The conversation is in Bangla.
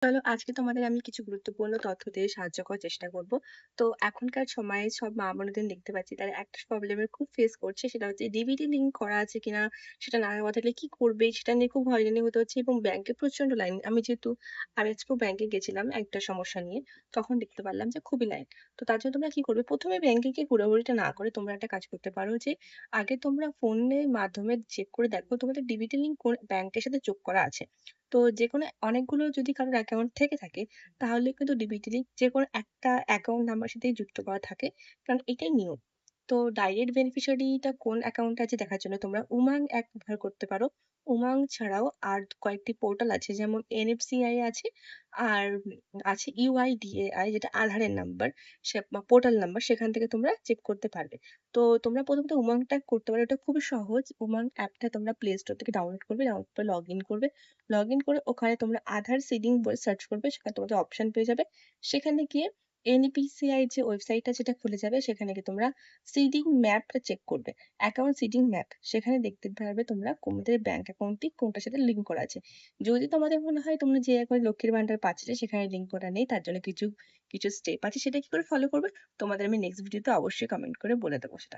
চলো আজকে তোমাদের আমি কিছু গুরুত্বপূর্ণ তথ্য দিয়ে সাহায্য করার চেষ্টা করব। তো এখনকার সময়ে সব মা-বোনেদের দেখতে পাচ্ছি তারা একটা প্রবলেমের খুব ফেস করছে, সেটা হচ্ছে ডিবিটি লিংক করা আছে কিনা সেটা না দেওয়া থাকলে কি করবে সেটা নিয়ে খুব হয়রানি হতে হচ্ছে এবং ব্যাংকে প্রচন্ড লাইন। আমি যেহেতু আজকেও ব্যাংকে গেছিলাম একটা সমস্যা নিয়ে, তখন দেখতে পারলাম যে খুবই লাইন। তো তার জন্য তোমরা কি করবে, প্রথমে ব্যাংকে গিয়ে ঘোরাঘুরিটা না করে তোমরা একটা কাজ করতে পারো যে আগে তোমরা ফোনের মাধ্যমে চেক করে দেখো তোমাদের ডিবিটি লিংক কোন ব্যাংকের সাথে যোগ করা আছে। তো যেকোনো অনেকগুলো যদি কারোর অ্যাকাউন্ট থেকে থাকে, তাহলে কিন্তু ডিবিটি লিংক যেকোনো একটা অ্যাকাউন্ট নাম্বার সাথেই যুক্ত করা থাকে। কারণ এটাই নিয়ম। তো ডাইরেক্ট বেনিফিশিয়ারিটা কোন অ্যাকাউন্টে আছে দেখার জন্য তোমরা উমাং অ্যাপ ব্যবহার করতে পারো। উমাং ছাড়াও আর কয়েকটি পোর্টাল আছে, যেমন এনএফসিআই আছে, আর আছে ইউআইডিএআই, যেটা আধারের নাম্বার, সে পোর্টাল নাম্বার, সেখান থেকে তোমরা চেক করতে পারবে। তো তোমরা প্রথমত উমাংটা করতে পারো, এটা খুবই সহজ। উমাং অ্যাপটা তোমরা প্লে স্টোর থেকে ডাউনলোড করবে, ডাউনলোড করে লগ ইন করবে। লগ ইন করে ওখানে তোমরা আধার সিডিং বলে সার্চ করবে, সেখানে তোমাদের অপশন পেয়ে যাবে। সেখানে গিয়ে এনপিসিআই যে ওয়েবসাইটটা যেটা খুলে যাবে, সেখানে গিয়ে তোমরা সিডিং ম্যাপটা চেক করবে, অ্যাকাউন্ট সিডিং ম্যাপ। সেখানে দেখতে পারবে তোমরা তোমাদের ব্যাংক অ্যাকাউন্টটি কোনটার সাথে লিঙ্ক করা আছে। যদি তোমাদের মনে হয় তোমরা যে এখন লক্ষ্মীর ভান্ডার পাচ্ছিলে সেখানে লিঙ্ক করা নেই, তার জন্য কিছু কিছু স্টেপ আছে, সেটা কি করে ফলো করবে তোমাদের আমি নেক্সট ভিডিওতে অবশ্যই কমেন্ট করে বলে দেবো সেটা।